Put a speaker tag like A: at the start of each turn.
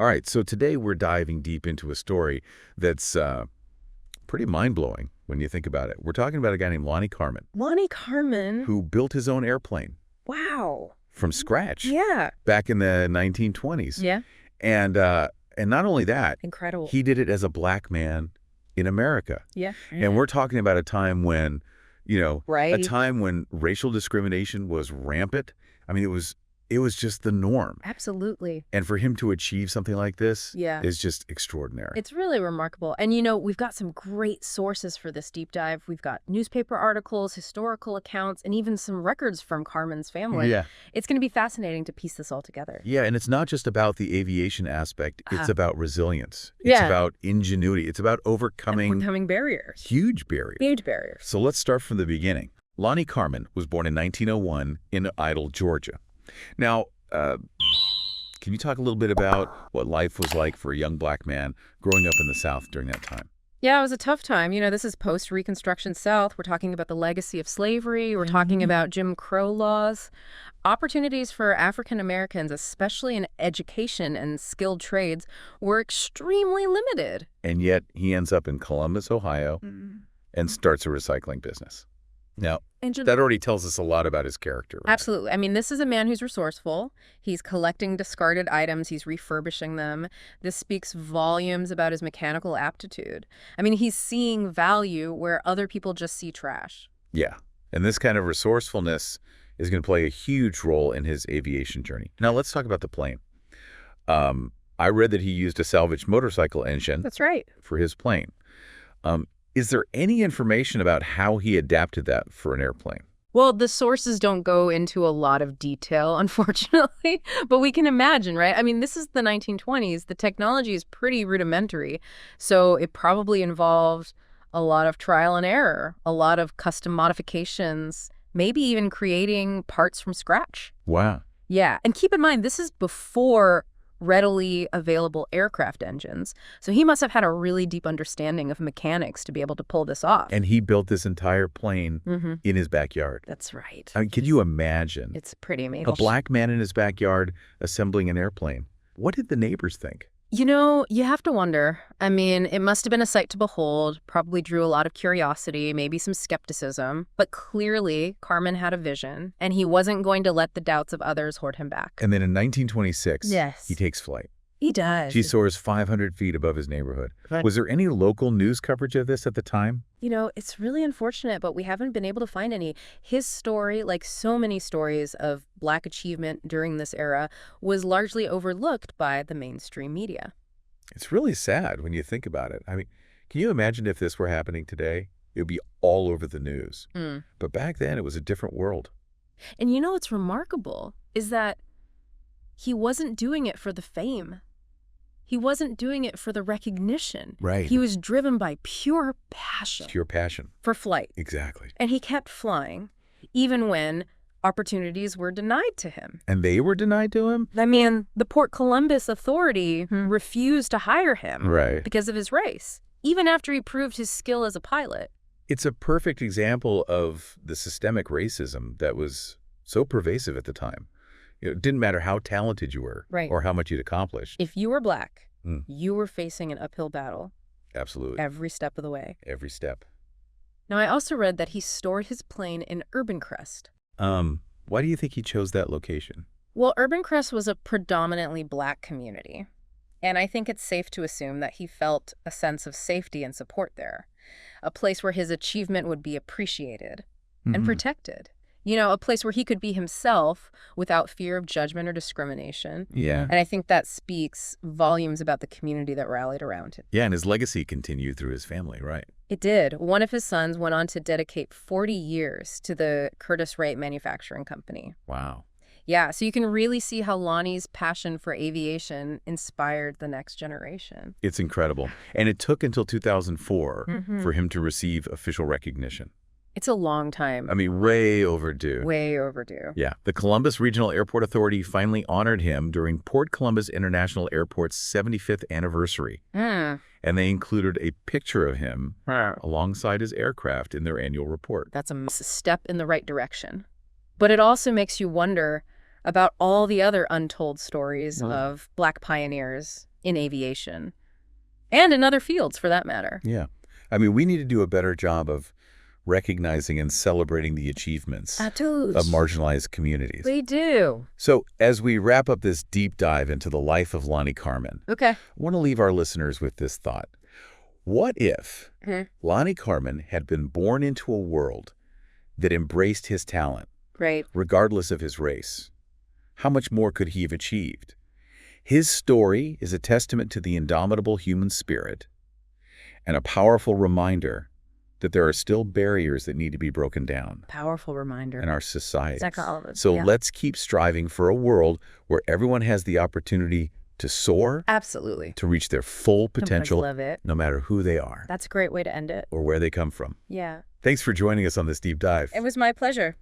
A: All right, so today we're diving deep into a story that's pretty mind-blowing when you think about it. We're talking about a guy named Lonnie Carmon.
B: Lonnie Carmon?
A: Who built his own airplane.
B: Wow.
A: From scratch.
B: Yeah.
A: Back in the 1920s.
B: Yeah.
A: And not only that.
B: Incredible.
A: He did it as a black man in America.
B: Yeah.
A: And we're talking about a time when,
B: right.
A: a time when racial discrimination was rampant. I mean, it was just the norm.
B: Absolutely.
A: And for him to achieve something like this
B: is
A: just extraordinary.
B: It's really remarkable. And, we've got some great sources for this deep dive. We've got newspaper articles, historical accounts, and even some records from Carmon's family.
A: Yeah.
B: It's going to be fascinating to piece this all together.
A: Yeah, and it's not just about the aviation aspect. It's about resilience. It's about ingenuity. It's about overcoming
B: barriers.
A: Huge barriers.
B: Huge barriers.
A: So let's start from the beginning. Lonnie Carmon was born in 1901 in Idle, Georgia. Now, can you talk a little bit about what life was like for a young black man growing up in the South during that time?
B: Yeah, it was a tough time. This is post-Reconstruction South. We're talking about the legacy of slavery. We're talking about Jim Crow laws. Opportunities for African Americans, especially in education and skilled trades, were extremely limited.
A: And yet he ends up in Columbus, Ohio, and starts a recycling business. Now, that already tells us a lot about his character. Right?
B: Absolutely. I mean, this is a man who's resourceful. He's collecting discarded items. He's refurbishing them. This speaks volumes about his mechanical aptitude. I mean, he's seeing value where other people just see trash.
A: Yeah. And this kind of resourcefulness is going to play a huge role in his aviation journey. Now, let's talk about the plane. I read that he used a salvaged motorcycle engine.
B: That's right.
A: For his plane. Is there any information about how he adapted that for an airplane?
B: Well, the sources don't go into a lot of detail, unfortunately, but we can imagine, right? I mean, this is the 1920s. The technology is pretty rudimentary, so it probably involved a lot of trial and error, a lot of custom modifications, maybe even creating parts from scratch.
A: Wow.
B: Yeah, and keep in mind, this is before readily available aircraft engines. So he must have had a really deep understanding of mechanics to be able to pull this off.
A: And he built this entire plane in his backyard.
B: That's right.
A: I mean, can you imagine?
B: It's pretty amazing.
A: A black man in his backyard assembling an airplane. What did the neighbors think?
B: You have to wonder. I mean, it must have been a sight to behold, probably drew a lot of curiosity, maybe some skepticism. But clearly, Carmon had a vision, and he wasn't going to let the doubts of others hold him back.
A: And then in 1926, he takes flight.
B: He does.
A: He soars 500 feet above his neighborhood. Was there any local news coverage of this at the time?
B: It's really unfortunate, but we haven't been able to find any. His story, like so many stories of Black achievement during this era, was largely overlooked by the mainstream media.
A: It's really sad when you think about it. I mean, can you imagine if this were happening today? It would be all over the news. But back then, it was a different world.
B: And what's remarkable is that he wasn't doing it for the fame. He wasn't doing it for the recognition.
A: Right.
B: He was driven by pure passion.
A: Pure passion.
B: For flight.
A: Exactly.
B: And he kept flying, even when opportunities were denied to him.
A: And they were denied to him?
B: I mean, the Port Columbus Authority refused to hire him because of his race, even after he proved his skill as a pilot.
A: It's a perfect example of the systemic racism that was so pervasive at the time. It didn't matter how talented you were or how much you'd accomplished.
B: If you were black, you were facing an uphill battle.
A: Absolutely.
B: Every step of the way.
A: Every step.
B: Now, I also read that he stored his plane in Urban Crest.
A: Why do you think he chose that location?
B: Well, Urban Crest was a predominantly black community. And I think it's safe to assume that he felt a sense of safety and support there. A place where his achievement would be appreciated and protected. A place where he could be himself without fear of judgment or discrimination.
A: Yeah.
B: And I think that speaks volumes about the community that rallied around him.
A: Yeah, and his legacy continued through his family, right?
B: It did. One of his sons went on to dedicate 40 years to the Curtiss Wright Manufacturing Company.
A: Wow.
B: Yeah, so you can really see how Lonnie's passion for aviation inspired the next generation.
A: It's incredible. And it took until 2004 for him to receive official recognition.
B: It's a long time.
A: I mean, way overdue.
B: Way overdue.
A: Yeah. The Columbus Regional Airport Authority finally honored him during Port Columbus International Airport's 75th anniversary. And they included a picture of him alongside his aircraft in their annual report.
B: That's a step in the right direction. But it also makes you wonder about all the other untold stories of Black pioneers in aviation and in other fields, for that matter.
A: Yeah. I mean, we need to do a better job of recognizing and celebrating the achievements of marginalized communities.
B: We do.
A: So as we wrap up this deep dive into the life of Lonnie Carmon,
B: Okay.
A: I want to leave our listeners with this thought. What if Lonnie Carmon had been born into a world that embraced his talent,
B: Right.
A: regardless of his race? How much more could he have achieved? His story is a testament to the indomitable human spirit and a powerful reminder that there are still barriers that need to be broken down
B: Powerful reminder.
A: in our society.
B: Exactly all of it.
A: So
B: Yeah.
A: let's keep striving for a world where everyone has the opportunity to soar,
B: Absolutely.
A: to reach their full potential,
B: Love it.
A: no matter who they are
B: That's a great way to end it.
A: or where they come from.
B: Yeah.
A: Thanks for joining us on this deep dive.
B: It was my pleasure.